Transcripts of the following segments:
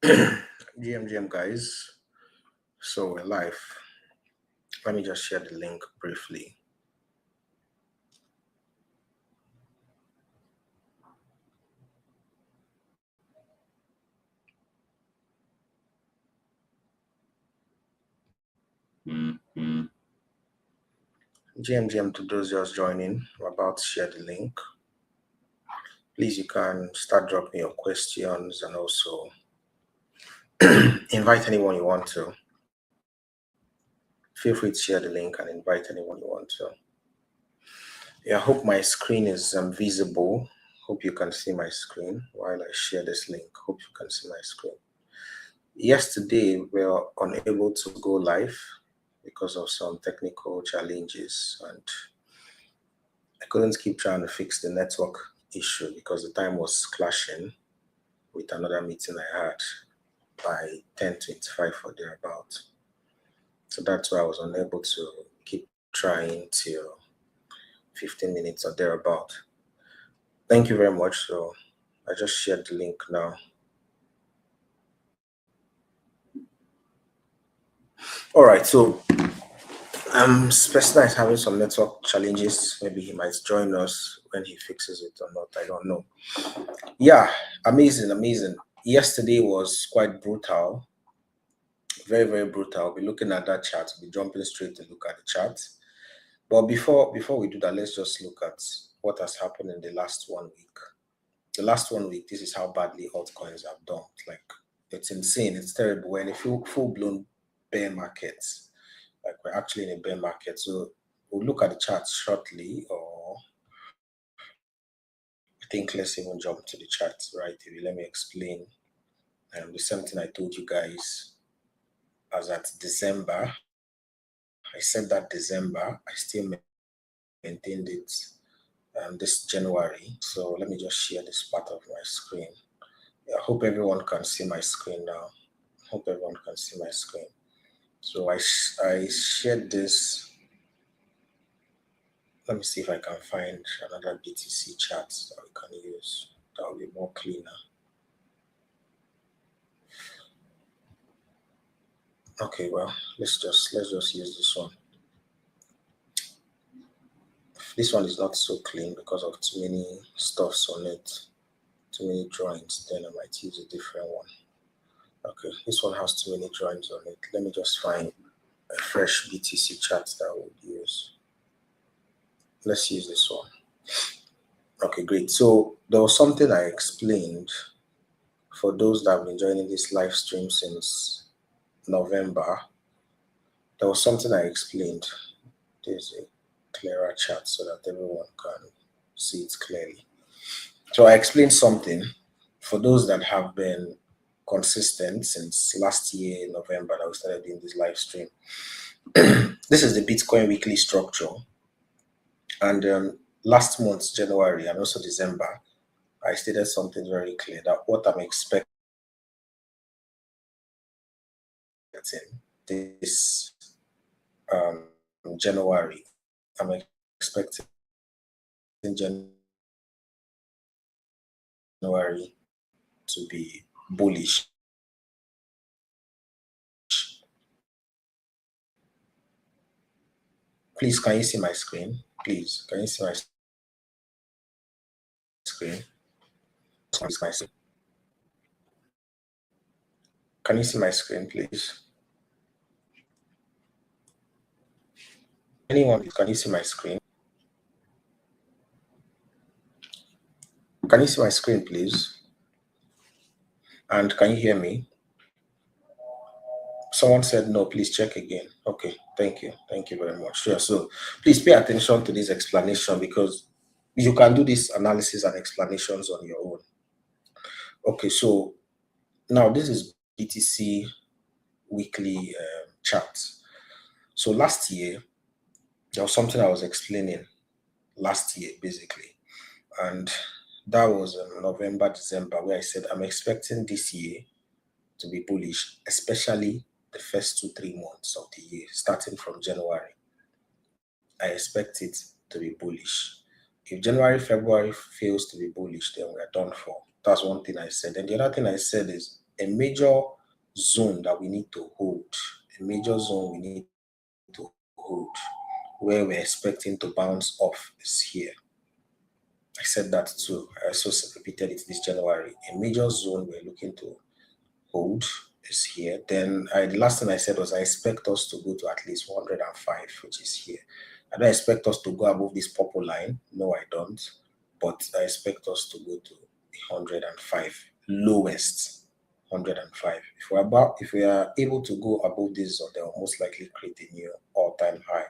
GM guys, so we're live. Let me just share the link briefly. GM, to those just joining, I'm about to share the link. Please, you can start dropping your questions and also invite anyone you want to. Feel free to share the link and invite anyone you want to. Yeah, I hope my screen is visible. Hope you can see my screen while I share this link. Hope you can see my screen. Yesterday, we were unable to go live because of some technical challenges, and I couldn't keep trying to fix the network issue because the time was clashing with another meeting I had by 10:25 or thereabout. So that's why I was unable to keep trying till 15 minutes or thereabout. Thank you very much. So I just shared the link now. All right, so Specina is having some network challenges. Maybe he might join us when he fixes it or not. I don't know. Yeah, amazing. Yesterday was quite brutal. Very, very brutal. I'll be looking at that chart. I'll be jumping straight to look at the chart. But before we do that, let's just look at what has happened in the last 1 week. The last 1 week, this is how badly altcoins have done. Like, it's insane. It's terrible. We're in a full-blown bear market. Like, we're actually in a bear market. So we'll look at the chart shortly, or I think let's even jump to the chart, right? If you let me explain the same thing I told you guys as at December. I said that December, I still maintained it this January. So let me just share this part of my screen. I hope everyone can see my screen now. Hope everyone can see my screen. So I shared this. Let me see if I can find another BTC chart that we can use. That will be more cleaner. Okay, well, let's just use this one. This one is not so clean because of too many stuffs on it, too many drawings. Then I might use a different one. Okay, this one has too many drawings on it. Let me just find a fresh BTC chart that I would use. Let's use this one. Okay, great. So there was something I explained for those that have been joining this live stream since November. There was something I explained. There's a clearer chart so that everyone can see it clearly. So I explained something for those that have been consistent since last year, November, that we started doing this live stream. This is the Bitcoin weekly structure. And last month, January, and also December, I stated something very clear that what I'm expecting this January, I'm expecting January to be bullish. Please, can you see my screen? Please, can you see my screen? Can you see my screen, please? Anyone, can you see my screen? Can you see my screen, please? And can you hear me? Someone said no, please check again. Okay, thank you. Thank you very much. Sure. So please pay attention to this explanation because you can do this analysis and explanations on your own. Okay, so now this is BTC weekly chart. So last year, there was something I was explaining last year, basically. And that was in November, December, where I said I'm expecting this year to be bullish, especially the first 2-3 months of the year, starting from January. I expect it to be bullish. If January, February fails to be bullish, then we are done for. That's one thing I said. And the other thing I said is a major zone that we need to hold, a major zone we need to hold, where we're expecting to bounce off is here. I said that too. I also repeated it this January. A major zone we're looking to hold is here. Then the last thing I said was I expect us to go to at least 105, which is here. I don't expect us to go above this purple line. No, I don't. But I expect us to go to 105, lowest 105. If we are able to go above this zone, they will most likely create a new all-time high.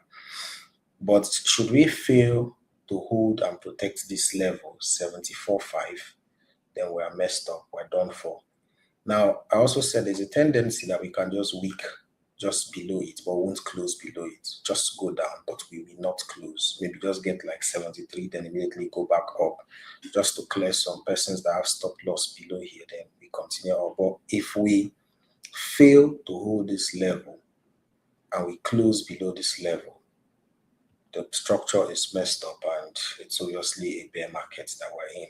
But should we fail to hold and protect this level, 74.5, then we are messed up. We're done for. Now, I also said there's a tendency that we can just wick just below it, but won't close below it. Just go down, but we will not close. Maybe just get like 73, then immediately go back up, just to clear some persons that have stop loss below here. Then we continue up. But if we fail to hold this level and we close below this level, the structure is messed up and it's obviously a bear market that we're in.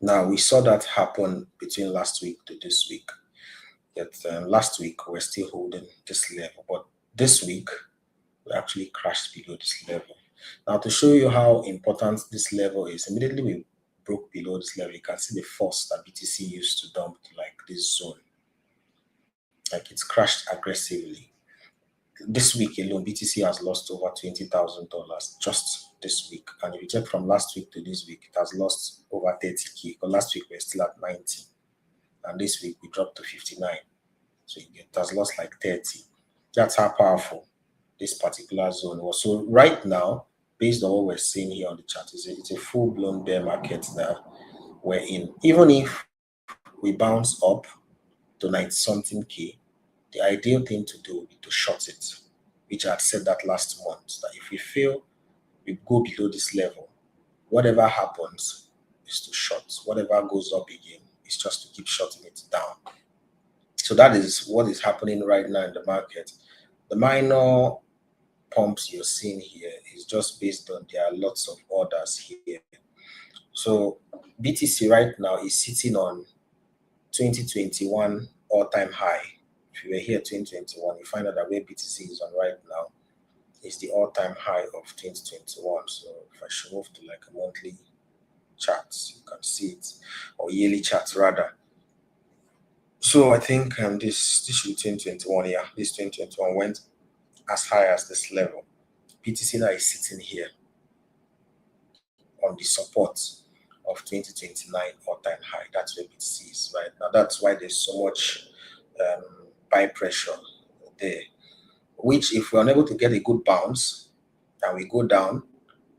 Now, we saw that happen between last week to this week. That last week we're still holding this level, but this week we actually crashed below this level. Now, to show you how important this level is, immediately we broke below this level, you can see the force that BTC used to dump to like this zone. Like it's crashed aggressively. This week alone, BTC has lost over $20,000 just this week. And if you check from last week to this week, it has lost over 30K. Because last week we were still at 90. And this week we dropped to 59. So it has lost like 30. That's how powerful this particular zone was. So right now, based on what we're seeing here on the chart, it's a full-blown bear market that we're in. Even if we bounce up to 90-something K, the ideal thing to do would be to short it, which I had said that last month, that if we fail, we go below this level, whatever happens is to short. Whatever goes up again is just to keep shorting it down. So that is what is happening right now in the market. The minor pumps you're seeing here is just based on there are lots of orders here. So BTC right now is sitting on 2021 all-time high. If you were here 2021, you find out that where BTC is on right now is the all-time high of 2021. So if I should move to like a monthly chart, you can see it, or yearly chart rather. So I think this should be 2021. Yeah, this 2021 went as high as this level. BTC now is sitting here on the support of 2029 all-time high. That's where BTC is right now. That's why there's so much buy pressure there, which if we're unable to get a good bounce and we go down,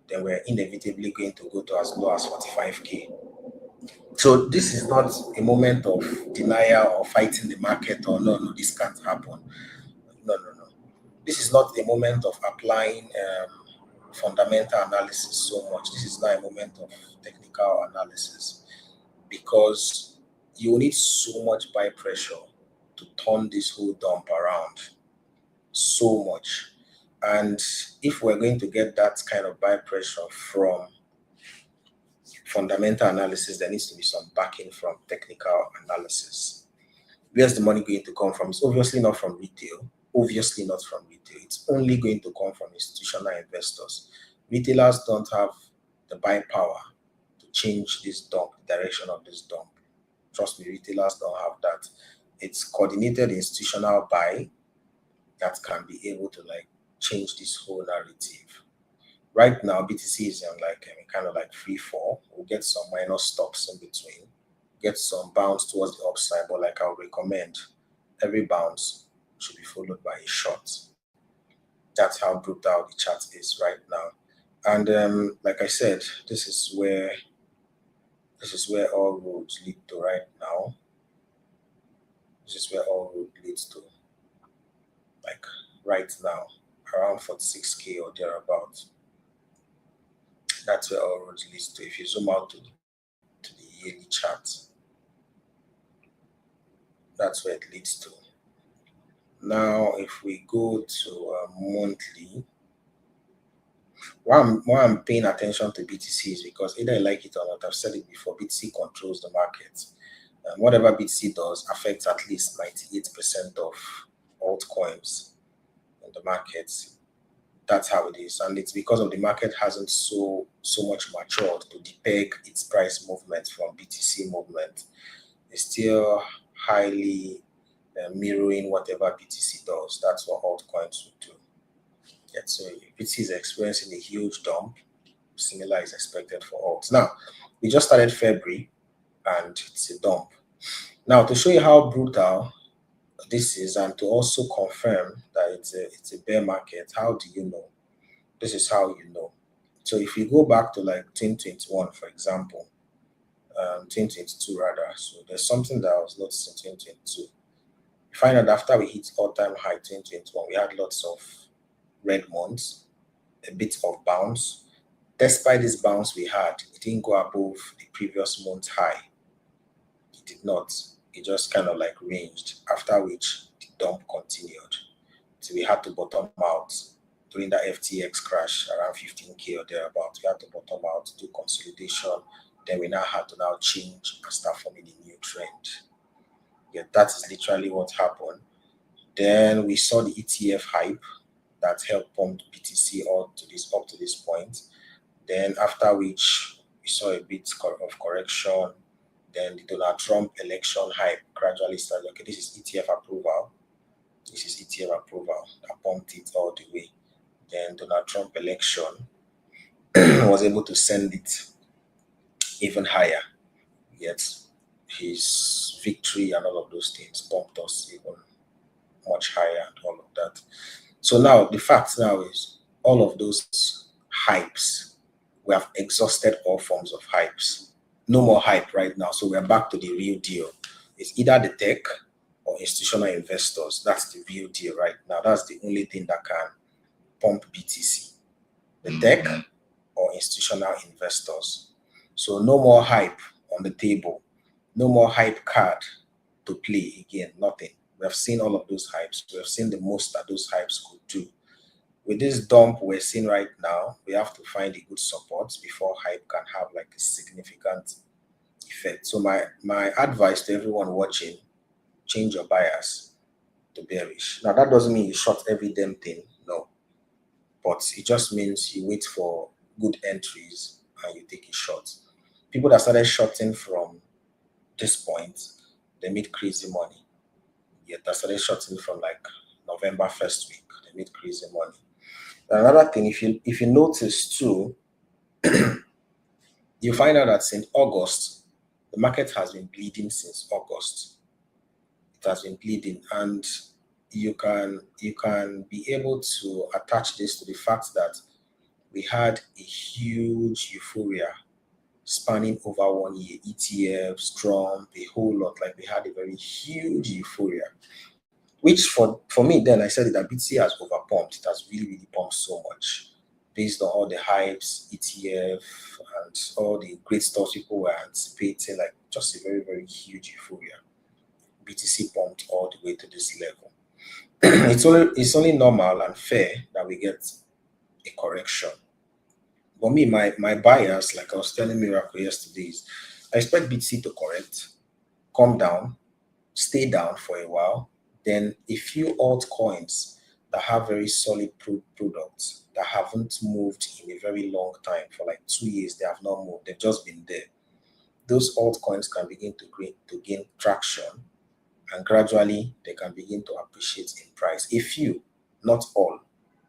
then we're inevitably going to go to as low as 45K. So this is not a moment of denial or fighting the market or no, this can't happen. No. This is not a moment of applying fundamental analysis so much. This is not a moment of technical analysis, because you need so much buy pressure to turn this whole dump around. So much. And if we're going to get that kind of buy pressure from fundamental analysis, there needs to be some backing from technical analysis. Where's the money going to come from? It's obviously not from retail. Obviously not from retail. It's only going to come from institutional investors. Retailers don't have the buy power to change this dump, the direction of this dump. Trust me, retailers don't have that. It's coordinated institutional buy that can be able to like change this whole narrative. Right now, BTC is on like kind of like free fall. We'll get some minor stops in between, get some bounce towards the upside, but like I would recommend, every bounce should be followed by a short. That's how brutal the chart is right now. And like I said, this is where all roads lead to right now. This is where all road leads to, like right now, around 46K or thereabouts. That's where all roads leads to. If you zoom out to the yearly chart, that's where it leads to. Now, if we go to monthly, why I'm paying attention to BTC is because either I like it or not, I've said it before, BTC controls the market. Whatever BTC does affects at least 98% of altcoins in the market. That's how it is, and it's because of the market hasn't so much matured to depeg its price movement from BTC movement. It's still highly mirroring whatever BTC does. That's what altcoins would do. Yeah, so if BTC is experiencing a huge dump, similar is expected for alts. Now, we just started February and it's a dump. Now, to show you how brutal this is and to also confirm that it's a bear market, how do you know? This is how you know. So if you go back to like 2021, for example, 2022 rather, so there's something that I was noticing in 2022. You find out after we hit all-time high 2021, we had lots of red months, a bit of bounce. Despite this bounce we had, it didn't go above the previous month's high. It did not. It just kind of like ranged, after which the dump continued. So we had to bottom out during that FTX crash around 15K or thereabouts. We had to bottom out, do consolidation. Then we now had to now change and start forming a new trend. Yeah, that is literally what happened. Then we saw the ETF hype that helped pump BTC up to this point. Then after which we saw a bit of correction. Then the Donald Trump election hype gradually started. Okay, this is ETF approval. This is ETF approval that pumped it all the way. Then Donald Trump election was able to send it even higher. Yet his victory and all of those things pumped us even much higher and all of that. So now the fact now is all of those hypes, we have exhausted all forms of hypes. No more hype right now. So we're back to the real deal. It's either the tech or institutional investors. That's the real deal right now. That's the only thing that can pump BTC. The tech or institutional investors. So no more hype on the table. No more hype card to play again. Nothing. We have seen all of those hypes. We have seen the most that those hypes could do. With this dump we're seeing right now, we have to find a good support before hype can have like a significant effect. So my advice to everyone watching, change your bias to bearish. Now that doesn't mean you short every damn thing, no. But it just means you wait for good entries and you take a short. People that started shorting from this point, they made crazy money. Yet that started shorting from like November first week, they made crazy money. Another thing, if you notice too, you find out that since August, the market has been bleeding since August. It has been bleeding, and you can be able to attach this to the fact that we had a huge euphoria spanning over 1 year. ETFs, Trump, a whole lot. Like we had a very huge euphoria. Which for me then I said that BTC has overpumped. It has really pumped so much based on all the hypes, ETF, and all the great stuff people were anticipating, like just a very huge euphoria. BTC pumped all the way to this level. It's only normal and fair that we get a correction. But me, my bias, like I was telling Miracle yesterday, is I expect BTC to correct, come down, stay down for a while. Then a few altcoins that have very solid products that haven't moved in a very long time, for like 2 years, they have not moved. They've just been there. Those altcoins can begin to gain traction, and gradually they can begin to appreciate in price. A few, not all,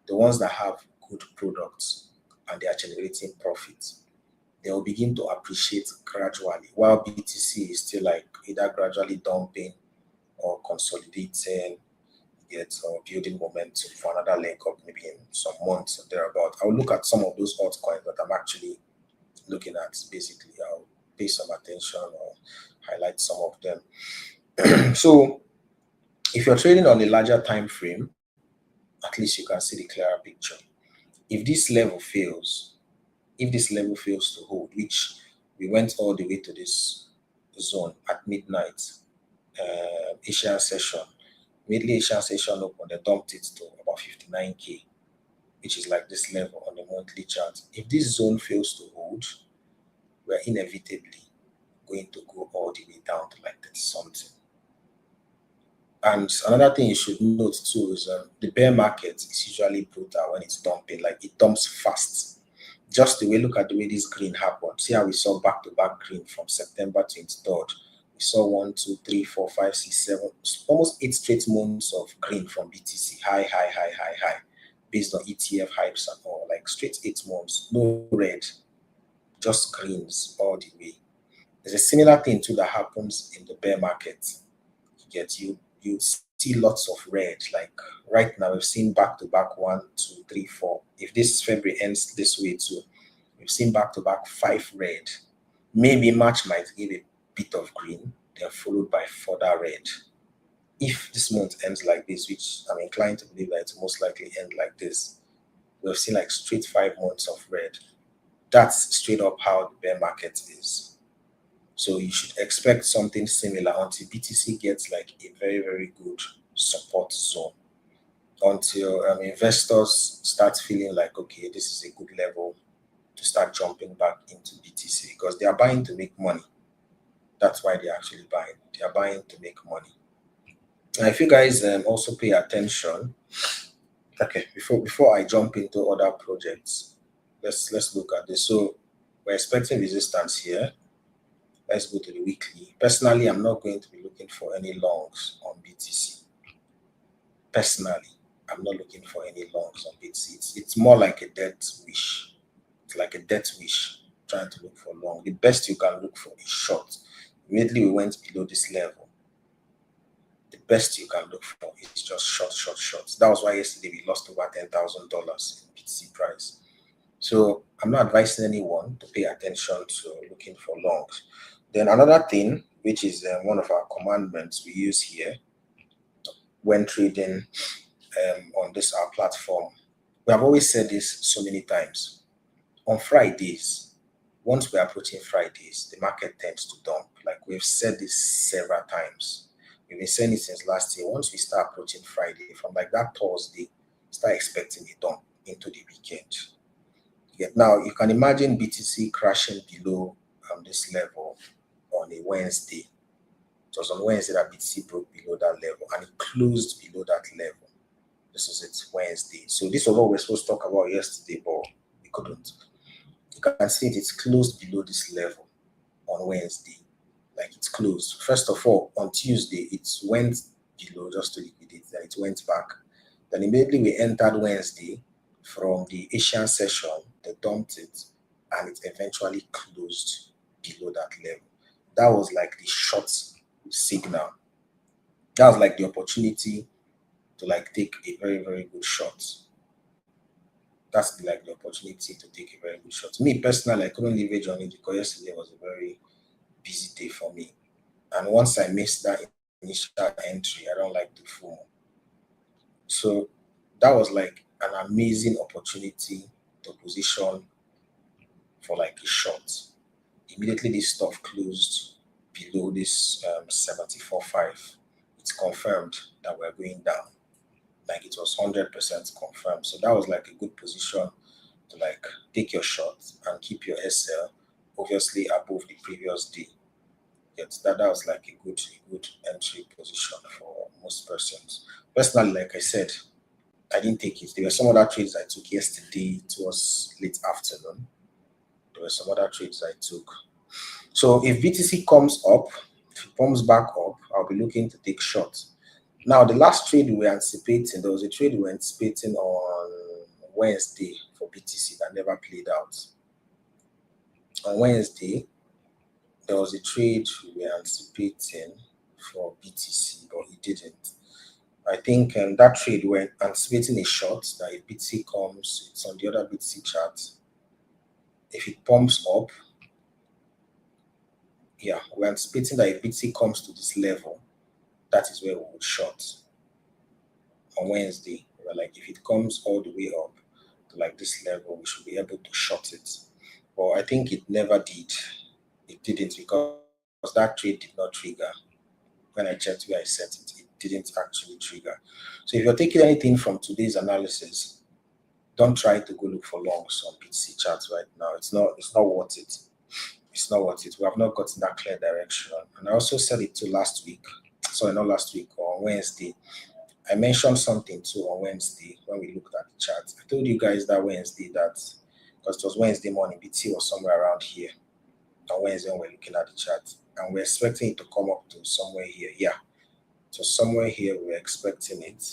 the ones that have good products and they are generating profits, they will begin to appreciate gradually, while BTC is still like either gradually dumping or consolidating, yet or building momentum for another leg up maybe in some months or thereabout. I'll look at some of those altcoins that I'm actually looking at. Basically, I'll pay some attention or highlight some of them. So if you're trading on a larger time frame, at least you can see the clearer picture. If this level fails to hold, which we went all the way to this zone at midnight, Asian session, midday Asian session open, they dumped it to about 59K, which is like this level on the monthly chart. If this zone fails to hold, we're inevitably going to go all the way down to like 30 something. And another thing you should note too is the bear market is usually brutal when it's dumping, like it dumps fast. Just the way, look at the way this green happened. See how we saw back-to-back green from September 23rd. We saw 1, 2, 3, 4, 5, 6, 7, almost 8 straight months of green from BTC. High, high, high, high, high. Based on ETF hypes and all, like straight 8 months. No red, just greens all the way. There's a similar thing too that happens in the bear market. You see lots of red. Like right now, we've seen back-to-back 1, 2, 3, 4. If this February ends this way too, we've seen back-to-back 5 red. Maybe March might give a bit of green, then followed by further red. If this month ends like this, which I'm inclined to believe that it will most likely end like this, we've seen like straight 5 months of red. That's straight up how the bear market is. So you should expect something similar until BTC gets like a very, very good support zone. Until investors start feeling like, okay, this is a good level to start jumping back into BTC, because they are buying to make money. That's why they're actually buying. They are buying to make money. And if you guys also pay attention, okay, before I jump into other projects, let's look at this. So we're expecting resistance here. Let's go to the weekly. Personally, I'm not going to be looking for any longs on BTC. Personally, I'm not looking for any longs on BTC. It's more like a death wish. It's like a death wish, trying to look for long. The best you can look for is short. Immediately we went below this level. The best you can look for is just short. That was why yesterday we lost over $10,000 in BTC price. So I'm not advising anyone to pay attention to looking for longs. Then another thing, which is one of our commandments we use here when trading on this our platform. We have always said this so many times. On Fridays, once we're approaching Fridays, the market tends to dump. Like we've said this several times. We've been saying it since last year. Once we start approaching Friday, from like that Thursday, start expecting a dump into the weekend. Now, you can imagine BTC crashing below this level on a Wednesday. It was on Wednesday that BTC broke below that level and it closed below that level. This is it, Wednesday. So this was what we were supposed to talk about yesterday, but we couldn't. You can see it's closed below this level on Wednesday. Like it's closed. First of all, on Tuesday, it went below just to liquidate, then it went back. Then immediately we entered Wednesday from the Asian session, they dumped it, and it eventually closed below that level. That was like the short signal. That was like the opportunity to like take a very, very good shot. That's like the opportunity to take a very good shot. Me personally, I couldn't leverage on it because yesterday was a very busy day for me. And once I missed that initial entry, I don't like to FOMO. So that was like an amazing opportunity to position for like a short. Immediately this stuff closed below this 74.5. It's confirmed that we're going down. Like it was 100% confirmed. So that was like a good position to like take your shot and keep your SL obviously above the previous day. Yet that was like a good entry position for most persons. Personally, like I said, I didn't take it. There were some other trades I took yesterday. It was late afternoon. There were some other trades I took. So if BTC comes up, if it comes back up, I'll be looking to take shots. Now, the last trade we were anticipating, there was a trade we were anticipating on Wednesday for BTC that never played out. On Wednesday, there was a trade we were anticipating for BTC, but it didn't. I think that trade we were anticipating a short that if BTC comes, it's on the other BTC chart. If it pumps up, yeah, we're anticipating that if BTC comes to this level, that is where we would short. On Wednesday, we were like, if it comes all the way up to like this level, we should be able to short it. But I think it never did. It didn't because that trade did not trigger. When I checked where I set it, it didn't actually trigger. So if you're taking anything from today's analysis, don't try to go look for longs on BTC charts right now. It's not worth it. it's not worth it. We have not gotten that clear direction. And I also said it too last week. Sorry, not last week, on Wednesday. I mentioned something too on Wednesday when we looked at the chart. I told you guys that Wednesday that because it was Wednesday morning, BT was somewhere around here on Wednesday when we're looking at the chart. And we're expecting it to come up to somewhere here. Yeah. So somewhere here we're expecting it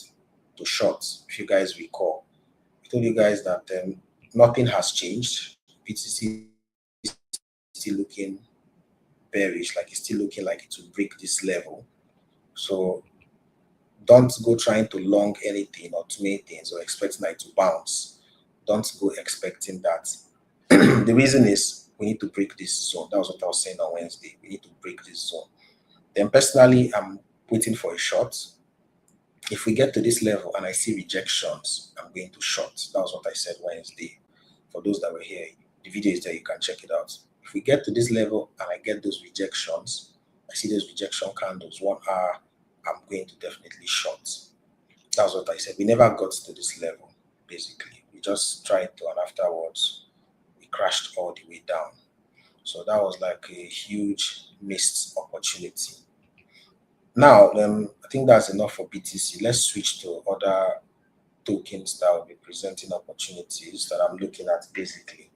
to short. If you guys recall, I told you guys that nothing has changed. BTC is still looking bearish, like it's still looking like it will break this level. So don't go trying to long anything or too many things or expecting it to bounce. Don't go expecting that. The reason is we need to break this zone. That was what I was saying on Wednesday. We need to break this zone. Then personally, I'm waiting for a short. If we get to this level and I see rejections, I'm going to short. That was what I said Wednesday. For those that were here, the video is there, you can check it out. If we get to this level and I get those rejections, I see those rejection candles, 1 hour, I'm going to definitely short. That's what I said. We never got to this level, basically. We just tried to, and afterwards, we crashed all the way down. So that was like a huge missed opportunity. Now, I think that's enough for BTC. Let's switch to other tokens that will be presenting opportunities that I'm looking at, basically.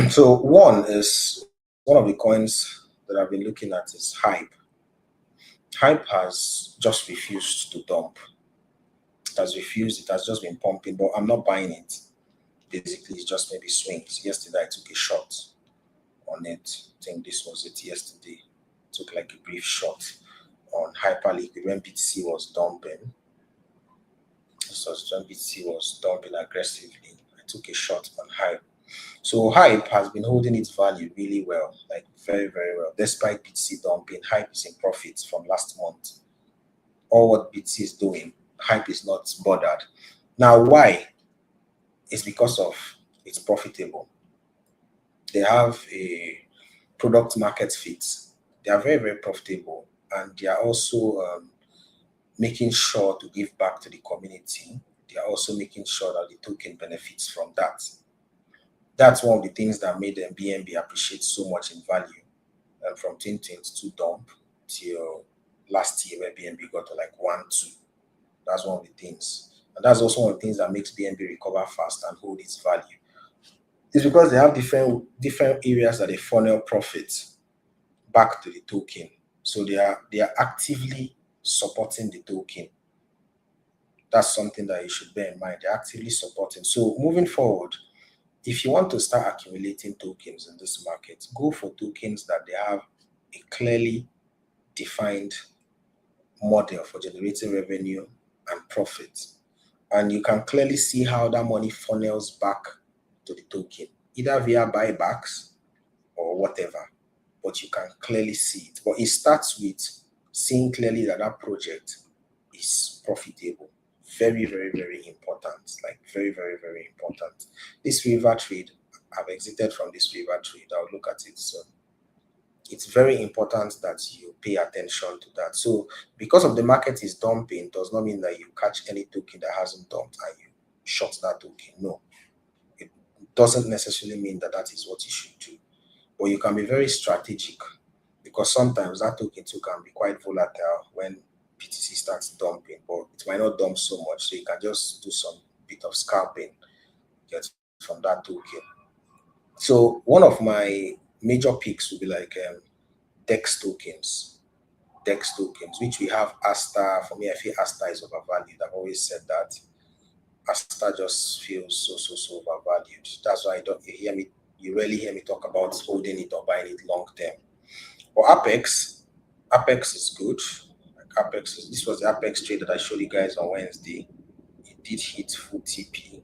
So one of the coins that I've been looking at is Hype. Hype has just refused to dump. It has refused. It has just been pumping, but I'm not buying it. Basically, it's just maybe swings. Yesterday, I took a shot on it. I think this was it yesterday. Took like a brief shot on Hyperliquid when BTC was dumping. This was when BTC was dumping aggressively. I took a shot on Hype. So Hype has been holding its value really well, like very, very well. Despite BTC dumping, Hype is in profits from last month. All what BTC is doing, Hype is not bothered. Now, why? It's because of it's profitable. They have a product market fit. They are very, very profitable, and they are also making sure to give back to the community. They are also making sure that the token benefits from that. That's one of the things that made them BNB appreciate so much in value from 2022 dump till last year where BNB got to like 1-2. That's one of the things. And that's also one of the things that makes BNB recover fast and hold its value. It's because they have different areas that they funnel profits back to the token. So they are actively supporting the token. That's something that you should bear in mind. They're actively supporting. So moving forward, if you want to start accumulating tokens in this market, go for tokens that they have a clearly defined model for generating revenue and profit. And you can clearly see how that money funnels back to the token, either via buybacks or whatever. But you can clearly see it. But it starts with seeing clearly that that project is profitable. Very, very, very important. Like very, very, very important. This river trade, I've exited from this river trade. I'll look at it soon. It's very important that you pay attention to that. So because of the market is dumping, does not mean that you catch any token that hasn't dumped and you short that token. No. It doesn't necessarily mean that that is what you should do. But you can be very strategic because sometimes that token too can be quite volatile when BTC starts dumping, but it might not dump so much. So you can just do some bit of scalping get from that token. So one of my major picks would be like DEX tokens. DEX tokens, which we have Asta. For me, I feel Asta is overvalued. I've always said that. Asta just feels so overvalued. That's why you rarely hear me talk about holding it or buying it long term. For Apex is good. This was the Apex trade that I showed you guys on Wednesday. It did hit full TP.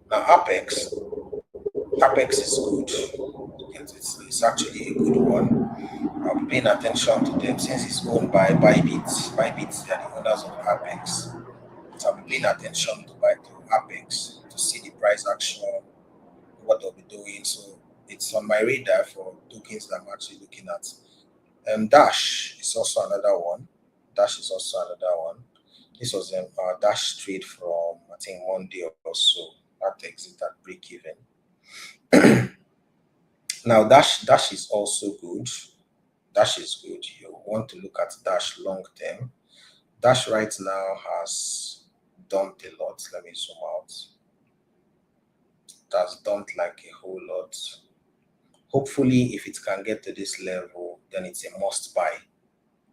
Now Apex is good. It's actually a good one. I'll be paying attention to them since it's owned by Bybit. Bybit, they are the owners of Apex. So I'll be paying attention to Apex to see the price action, what they'll be doing. So it's on my radar for tokens that I'm actually looking at. Dash is also another one. This was a Dash trade from, I think, Monday or so. That exit at break even. Now Dash is also good. Dash is good. You want to look at Dash long term. Dash right now has dumped a lot. Let me zoom out. It has dumped like a whole lot. Hopefully, if it can get to this level, then it's a must buy.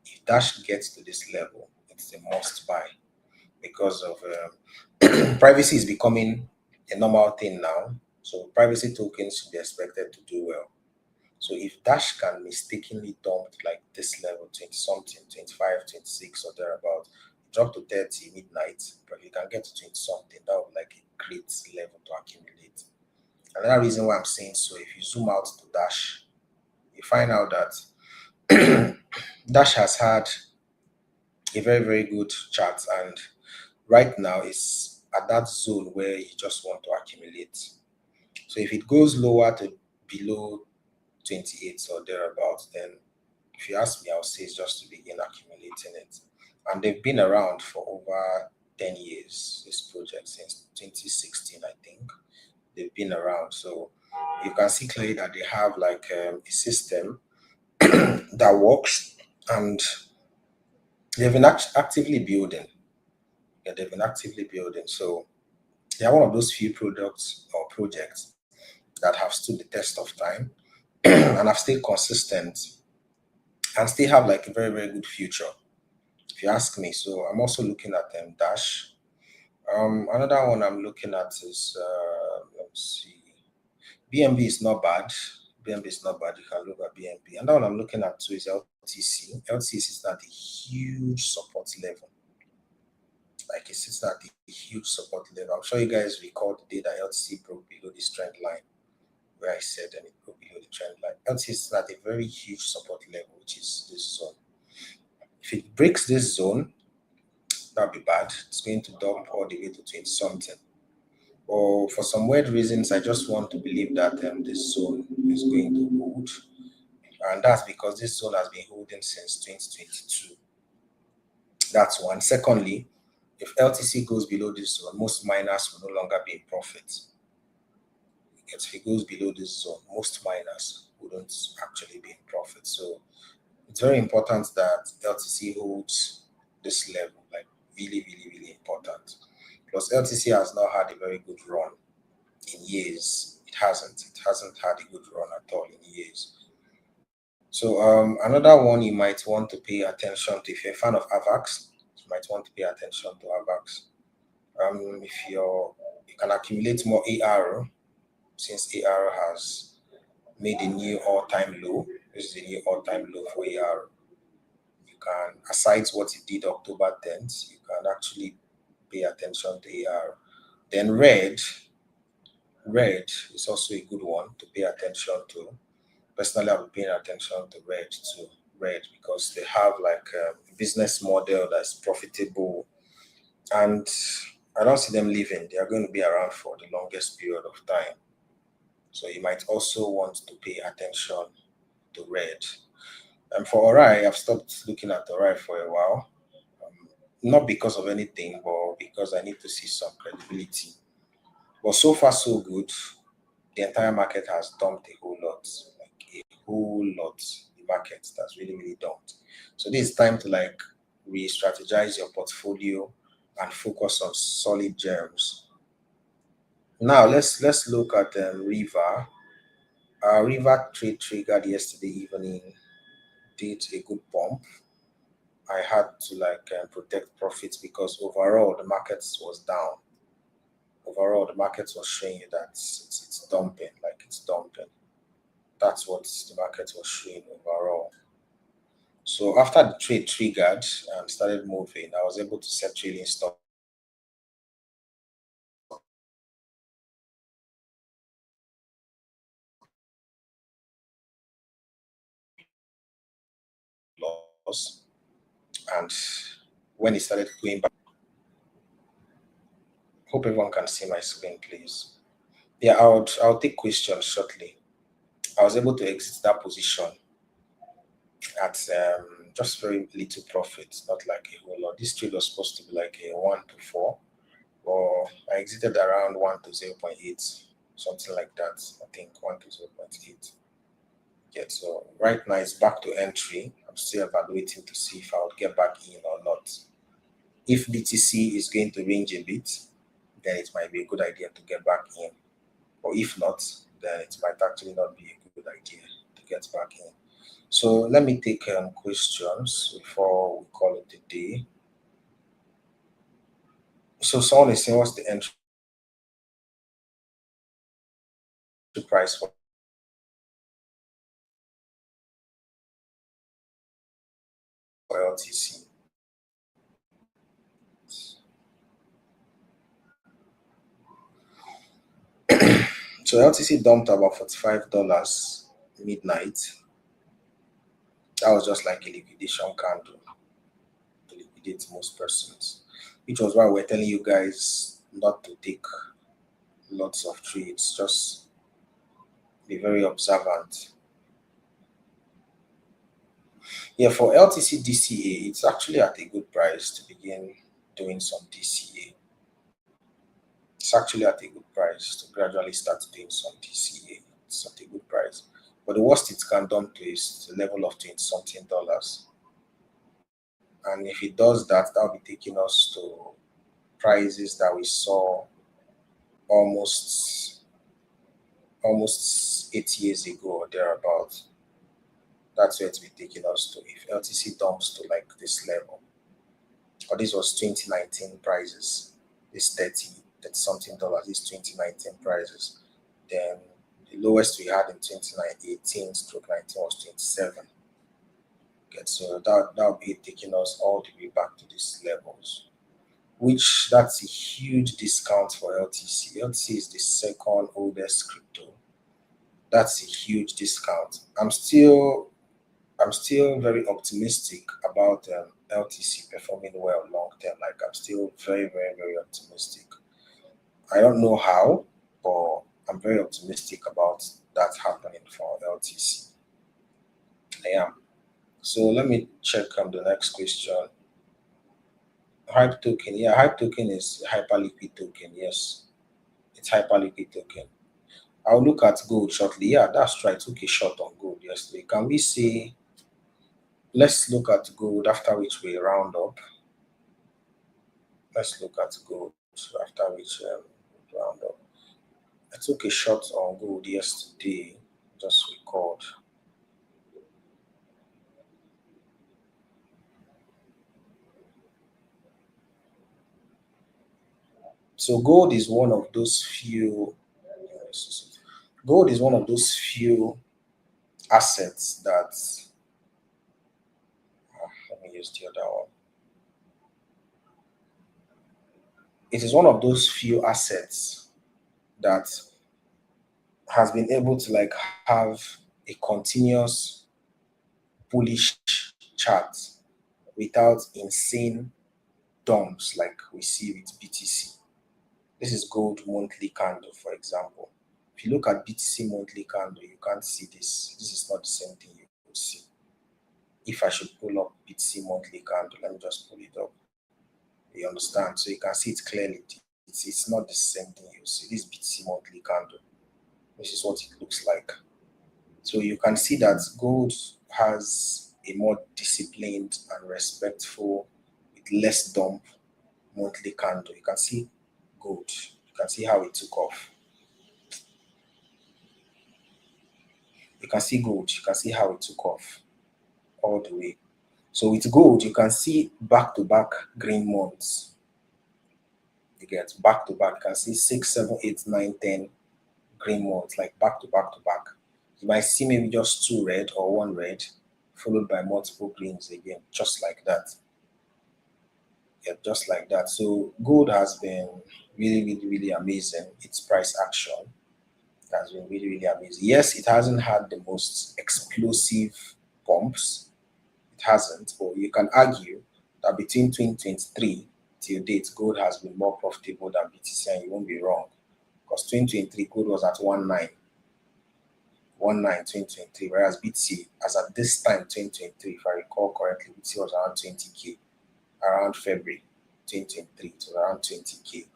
If Dash gets to this level, it's a must buy because of privacy is becoming a normal thing now. So privacy tokens should be expected to do well. So if Dash can mistakenly dump like this level, 20 something, 25, 26 or thereabout, drop to 30 midnight, but if you can get to 20 something, that would be like a great level to accumulate. Another reason why I'm saying so, if you zoom out to Dash, you find out that Dash has had a very, very good chart, and right now it's at that zone where you just want to accumulate. So if it goes lower to below 28 or thereabouts, then if you ask me, I'll say it's just to begin accumulating it. And they've been around for over 10 years, this project, since 2016, I think. They've been around. So you can see clearly that they have like a system that works, and they've been actively building. Yeah, they've been actively building. So they are one of those few products or projects that have stood the test of time and have stayed consistent and still have like a very, very good future, if you ask me. So I'm also looking at Dash. Another one I'm looking at is let's see, BNB is not bad. BNB is not bad. You can look at BNB. Another one I'm looking at too is LTC. LTC is at a huge support level. Like it sits at a huge support level. I'm sure you guys recall the day that LTC broke below this trend line, where I said that it broke below the trend line. LTC is at a very huge support level, which is this zone. If it breaks this zone, that'd be bad. It's going to dump all the way to 20 something. Or for some weird reasons, I just want to believe that this zone is going to hold. And that's because this zone has been holding since 2022. That's one. Secondly, if LTC goes below this zone, most miners will no longer be in profit. If it goes below this zone, most miners wouldn't actually be in profit. So it's very important that LTC holds this level, like really, really, really important. Plus, LTC has not had a very good run in years. It hasn't. It hasn't had a good run at all in years. So another one you might want to pay attention to, if you're a fan of AVAX, you might want to pay attention to AVAX. If you can accumulate more AR, since AR has made a new all-time low. This is a new all-time low for AR. You can, aside what it did October 10th, you can actually pay attention to AR. Then red is also a good one to pay attention to. Personally, I've been paying attention to red too. Red, because they have like a business model that's profitable, and I don't see them leaving. They are going to be around for the longest period of time. So you might also want to pay attention to red. And for Ori, I've stopped looking at Ori for a while. Not because of anything, but because I need to see some credibility. But so far, so good. The entire market has dumped a whole lot, like a whole lot. The market that's really, really dumped. So this is time to like re-strategize your portfolio and focus on solid gems. Now let's look at Riva. Riva trade triggered yesterday evening, did a good bump. I had to like protect profits because overall the market was down. Overall, the market was showing you that it's dumping, like it's dumping. That's what the market was showing overall. So after the trade triggered and started moving, I was able to set trailing stop loss. And when it started going back, hope everyone can see my screen, please. Yeah, I'll take questions shortly. I was able to exit that position at just very little profit, not like a whole lot. This trade was supposed to be like a 1 to 4, or I exited around 1 to 0.8, something like that. I think 1 to 0.8. Yeah, so right now it's back to entry. I'm still evaluating to see if I would get back in or not. If BTC is going to range a bit, then it might be a good idea to get back in. Or if not, then it might actually not be a good idea to get back in. So let me take questions before we call it a day. So someone is saying, what's the entry price for LTC? So LTC dumped about $45 midnight. That was just like a liquidation candle to liquidate most persons, which was why we're telling you guys not to take lots of trades. Just be very observant. Yeah, for LTC DCA, it's actually at a good price to begin doing some DCA. It's actually at a good price to gradually start doing some DCA. It's at a good price. But the worst it can dump to is the level of 20 something dollars. And if it does that, that'll be taking us to prices that we saw almost 8 years ago or thereabout. That's where it's be taking us to if LTC dumps to like this level. Or this was 2019 prices. This 30 something dollars, this 2019 prices. Then the lowest we had in 2018 stroke 19 was 27. Okay, so that'll be taking us all the way back to these levels, which that's a huge discount for LTC. LTC is the second oldest crypto. That's a huge discount. I'm still very optimistic about LTC performing well long term. Like I'm still very, very, very optimistic. I don't know how, but I'm very optimistic about that happening for LTC. I am. So let me check the next question. Hype token. Yeah, hype token is hyperliquid token. Yes, it's hyperliquid token. I'll look at gold shortly. Yeah, that's right. Took a shot on gold yesterday. Can we say, let's look at gold after which we round up. Let's look at gold after which round up. I took a shot on gold yesterday. Just record. So gold is one of those few. Gold is one of those few assets that. Let me use the other one. It is one of those few assets that has been able to like have a continuous bullish chart without insane dumps like we see with BTC. This is gold monthly candle, for example. If you look at BTC monthly candle, you can't see this. This is not the same thing you would see. If I should pull up BTC monthly candle, let me just pull it up. You understand? So you can see it clearly. It's not the same thing you see. This BTC monthly candle. This is what it looks like. So you can see that gold has a more disciplined and respectful, with less dump monthly candle. You can see gold. You can see how it took off. You can see gold. You can see how it took off all the way. So with gold, you can see back-to-back green months. You get back-to-back. You can see 6, 7, 8, 9, 10 green months, like back-to-back-to-back. You might see maybe just 2 red or 1 red, followed by multiple greens again, just like that. Yeah, just like that. So gold has been really, really, really amazing. Its price action has been really, really amazing. Yes, it hasn't had the most explosive pumps. It hasn't, but you can argue that between 2023 till date, gold has been more profitable than BTC, and you won't be wrong. Because 2023, gold was at 2023, whereas BTC, as at this time, 2023, if I recall correctly, BTC was around 20K, around February 2023, it was around 20K.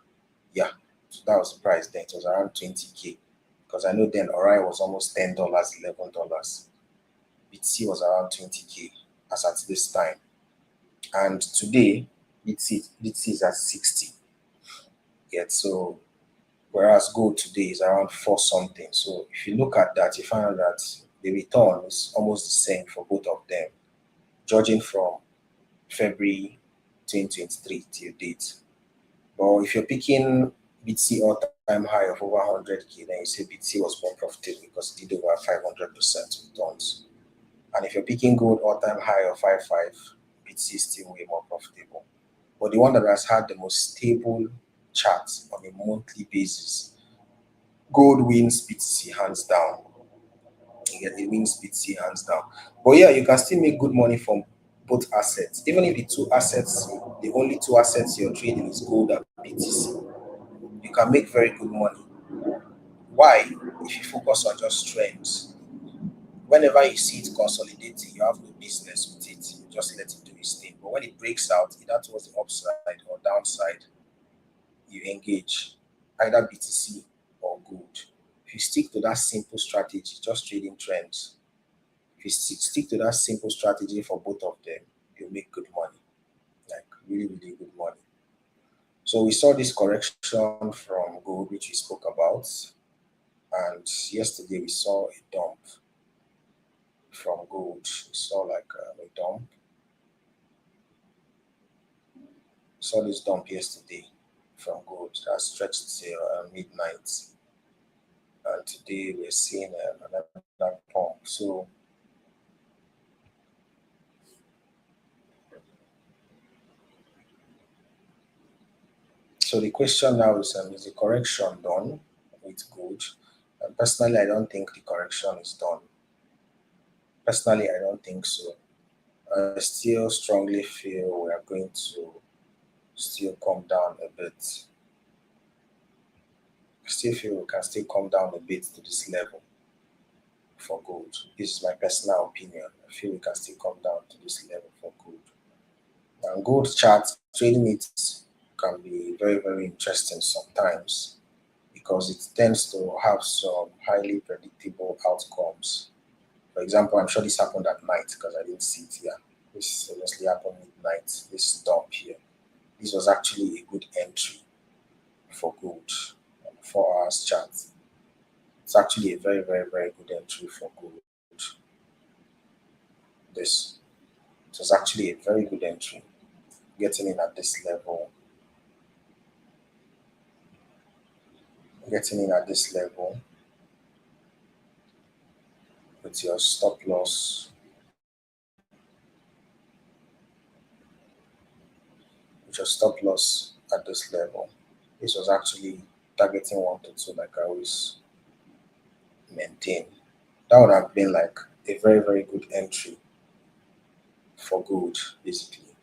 Yeah, so that was the price then, it was around 20K. Because I know then Orion was almost $10, $11. BTC was around 20K as at this time. And today, BTC is at 60. Yet, so whereas gold today is around 4 something. So if you look at that, you find out that the return is almost the same for both of them, judging from February 2023 till date. But if you're picking BTC all-time high of over 100K, then you say BTC was more profitable because it did over 500% returns. And if you're picking gold all-time high of 55, BTC is still way more profitable. But the one that has had the most stable chart on a monthly basis, gold wins BTC hands down. It wins BTC hands down. But yeah, you can still make good money from both assets. Even if the only two assets you're trading is gold and BTC, you can make very good money. Why? If you focus on just trends. Whenever you see it consolidating, you have no business with it. You just let it do its thing. But when it breaks out, either towards the upside or downside, you engage either BTC or gold. If you stick to that simple strategy, just trading trends, if you stick to that simple strategy for both of them, you'll make good money, like really, really good money. So we saw this correction from gold, which we spoke about. And yesterday we saw a dump from gold. We saw like a dump. We saw this dump yesterday from gold that stretched till midnight. And today we're seeing another pump. So the question now is the correction done with gold? And personally, I don't think the correction is done. Personally, I don't think so. I still strongly feel we are going to still come down a bit. I still feel we can still come down a bit to this level for gold. This is my personal opinion. I feel we can still come down to this level for gold. And gold charts, trading it can be very, very interesting sometimes because it tends to have some highly predictable outcomes. For example, I'm sure this happened at night because I didn't see it here. This honestly happened midnight. This dump here. This was actually a good entry for gold, 4 hours chart. It's actually a very, very, very good entry for gold. This it was actually a very good entry. Getting in at this level, getting in at this level with your stop loss, at this level. This was actually targeting 1 to 2 like I always maintain. That would have been like a very, very good entry for gold, basically.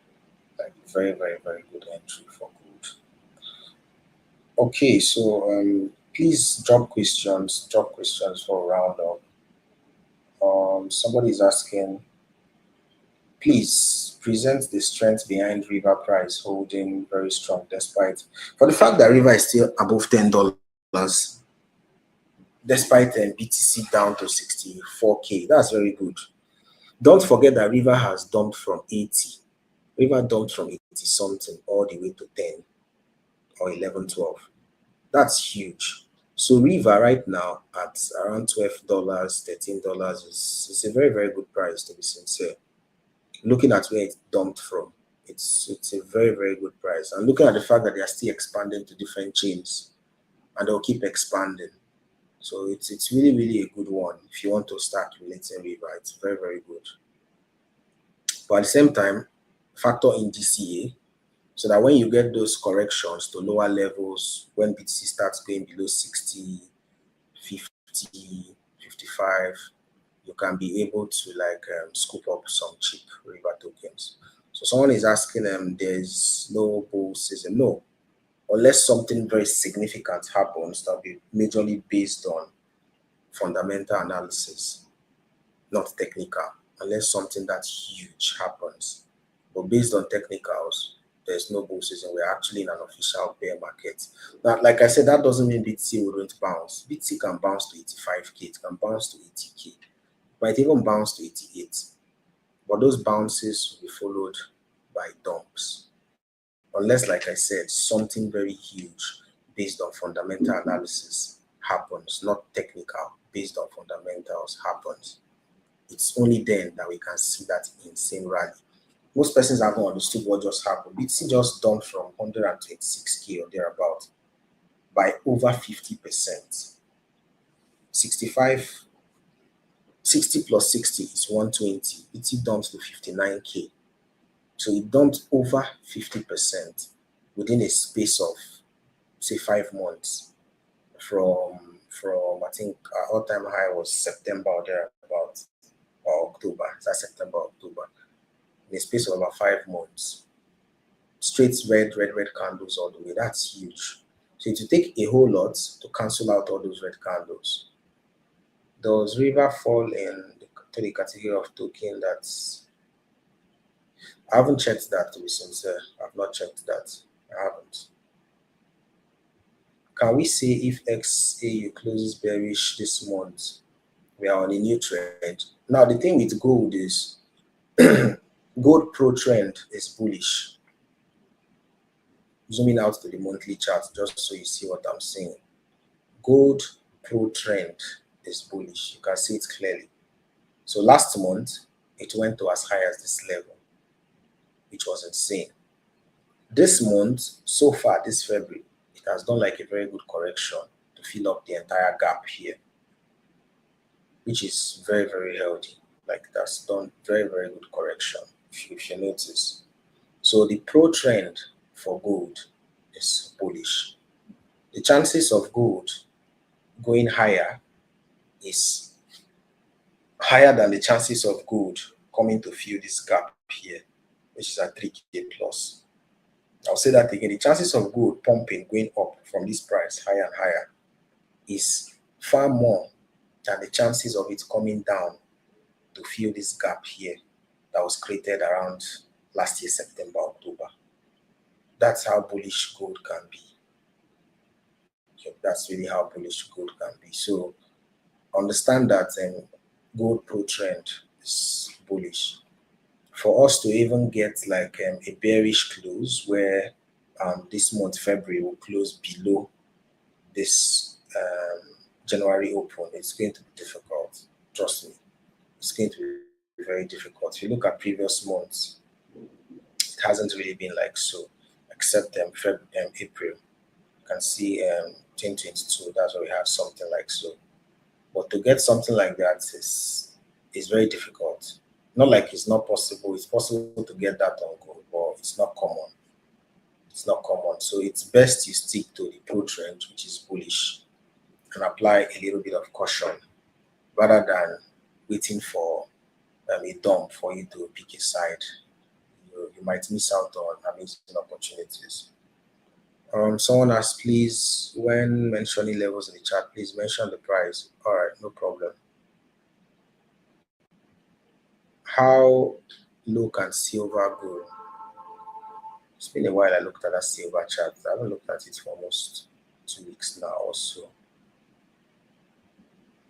Like very, very, very good entry for gold. Okay, so please drop questions for a round up. Somebody is asking, please present the strength behind River price holding very strong despite for the fact that River is still above $10 despite BTC down to 64K. That's very good. Don't forget that River has dumped from 80. River dumped from 80 something all the way to 10 or 11, 12. That's huge. So River right now at around $12, $13 is a very, very good price, to be sincere. Looking at where it dumped from, it's a very, very good price. And looking at the fact that they are still expanding to different chains and they'll keep expanding. So it's really, really a good one. If you want to start relating River, it's very, very good. But at the same time, factor in DCA so that when you get those corrections to lower levels, when BTC starts going below 60, 50, 55, you can be able to like scoop up some cheap River tokens. So someone is asking there's no bull season. No, unless something very significant happens that will be majorly based on fundamental analysis, not technical, unless something that huge happens. But based on technicals, there's no bull season. We're actually in an official bear market. Now, like I said, that doesn't mean BTC wouldn't bounce. BTC can bounce to 85K, it can bounce to 80K. Might even bounce to 88. But those bounces will be followed by dumps. Unless, like I said, something very huge based on fundamental analysis happens, not technical, based on fundamentals happens. It's only then that we can see that insane rally. Most persons haven't understood what just happened. BTC just dumped from 126K or thereabout by over 50%. 65, 60 plus 60 is 120. BTC dumps to 59K. So it dumped over 50% within a space of, say, 5 months. From I think our all-time high was September or thereabout, or October. That's September, October. In a space of about 5 months. Straight red candles all the way. That's huge. So it will take a whole lot to cancel out all those red candles. Does River fall to the category of token that's... I haven't checked that, to be sincere. I've not checked that. I haven't. Can we say if XAU closes bearish this month, we are on a new trend? Now, the thing with gold is gold pro trend is bullish. Zooming out to the monthly chart just so you see what I'm saying. Gold pro trend is bullish. You can see it clearly. So last month, it went to as high as this level, which was insane. This month, so far, this February, it has done like a very good correction to fill up the entire gap here, which is very, very healthy. Like, that's done very, very good correction, if you notice. So the pro trend for gold is bullish. The chances of gold going higher is higher than the chances of gold coming to fill this gap here, which is at 3K plus. I'll say that again. The chances of gold pumping, going up from this price higher and higher, is far more than the chances of it coming down to fill this gap here that was created around last year, September, October. That's how bullish gold can be. That's really how bullish gold can be. So understand that gold pro trend is bullish. For us to even get like a bearish close where this month, February, will close below this January open, it's going to be difficult. Trust me. It's going to be very difficult. If you look at previous months, it hasn't really been like so, except April. You can see 2022, that's where we have something like so. But to get something like that is very difficult. Not like it's not possible. It's possible to get that on gold, but it's not common. It's not common. So it's best you stick to the pro trend, which is bullish, and apply a little bit of caution rather than waiting for a dump for you to pick a side. You might miss out on amazing opportunities. Someone asked, please, when mentioning levels in the chat, please mention the price. All right, no problem. How low can silver go? It's been a while I looked at that silver chart. I haven't looked at it for almost 2 weeks now or so.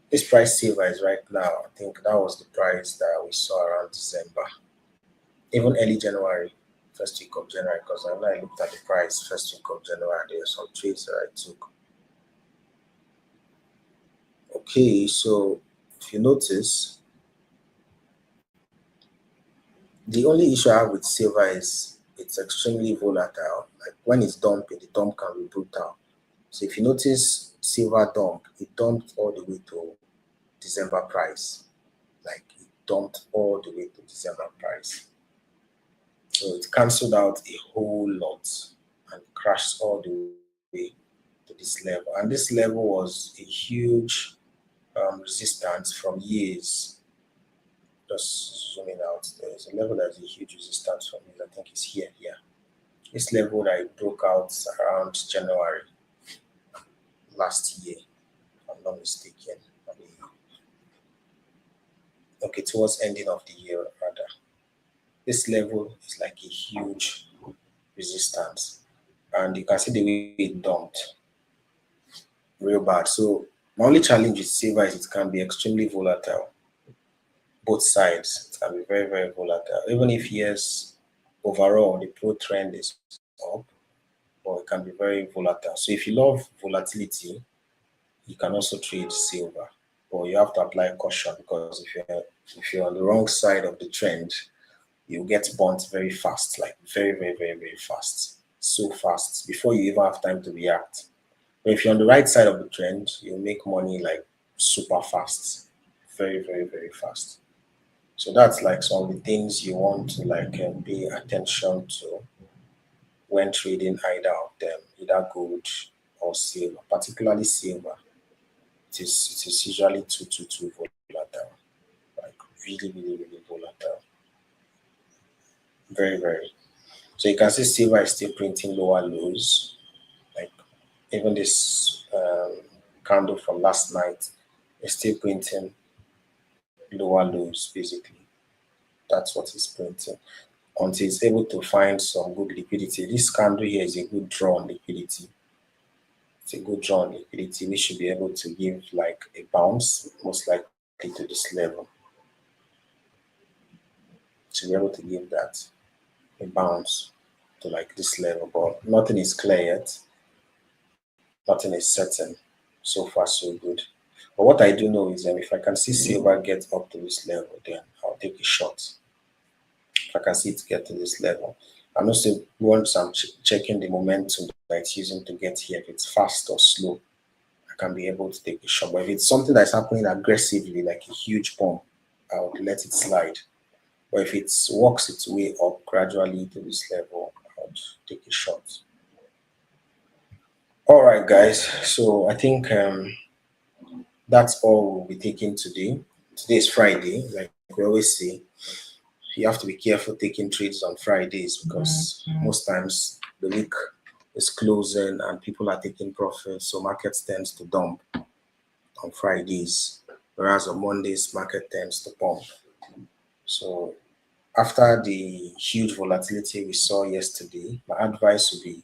This price silver is right now. I think that was the price that we saw around December, even early January, first week of January, because I know I looked at the price first week of January. There were some trades that I took. Okay, so if you notice, the only issue I have with silver is it's extremely volatile. Like when it's dumping, the dump can be brutal. So if you notice silver dump, it dumped all the way to December price. Like it dumped all the way to December price. So it cancelled out a whole lot and crashed all the way to this level. And this level was a huge resistance from years. Just zooming out, there's a level that's a huge resistance from years. I think it's here. This level that it broke out around January last year, if I'm not mistaken. Okay, towards ending of the year rather. This level is like a huge resistance, and you can see the way it dumped real bad. So my only challenge with silver is it can be extremely volatile. both sides. It can be very, very volatile. Even if yes, overall the pro trend is up, but it can be very volatile. So if you love volatility, you can also trade silver, but you have to apply caution because if you're on the wrong side of the trend, you get burnt very fast, like very, very, very, very fast, so fast before you even have time to react. But if you're on the right side of the trend, you'll make money like super fast, very, very, very fast. So that's like some of the things you want to like pay attention to when trading either of them, either gold or silver, particularly silver. It is usually too volatile, like really, really, really volatile, very, very. So you can see silver is still printing lower lows, like even this candle from last night is still printing lower lows. Basically, that's what it's printing until it's able to find some good liquidity. This candle here is a good draw on liquidity. It's a good draw on liquidity. We should be able to give like a bounce, most likely to this level. To be able to give that a bounce to like this level, but nothing is clear yet. Nothing is certain. So far, so good. But what I do know is if I can see silver get up to this level, then I'll take a shot. If I can see it get to this level, and also once I'm checking the momentum that it's using to get here, if it's fast or slow, I can be able to take a shot. But if it's something that's happening aggressively, like a huge pump, I would let it slide. But if it works its way up gradually to this level, I would take a shot. All right, guys. So I think that's all we'll be taking today. Today is Friday, like we always say. You have to be careful taking trades on Fridays because most times the week is closing and people are taking profits, so market tends to dump on Fridays, whereas on Mondays market tends to pump. So after the huge volatility we saw yesterday, my advice would be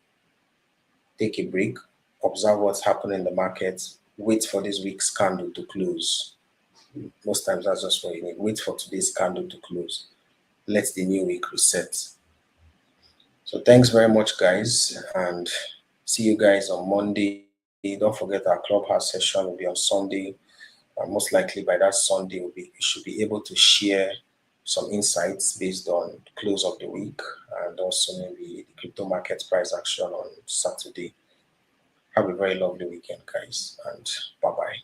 take a break, observe what's happening in the market, wait for this week's candle to close. Most times that's just what you need. Wait for today's candle to close. Let the new week reset. So thanks very much, guys, and see you guys on Monday. Don't forget our clubhouse session will be on Sunday. Most likely by that Sunday, we should be able to share some insights based on the close of the week and also maybe the crypto market price action on Saturday. Have a very lovely weekend, guys, and bye-bye.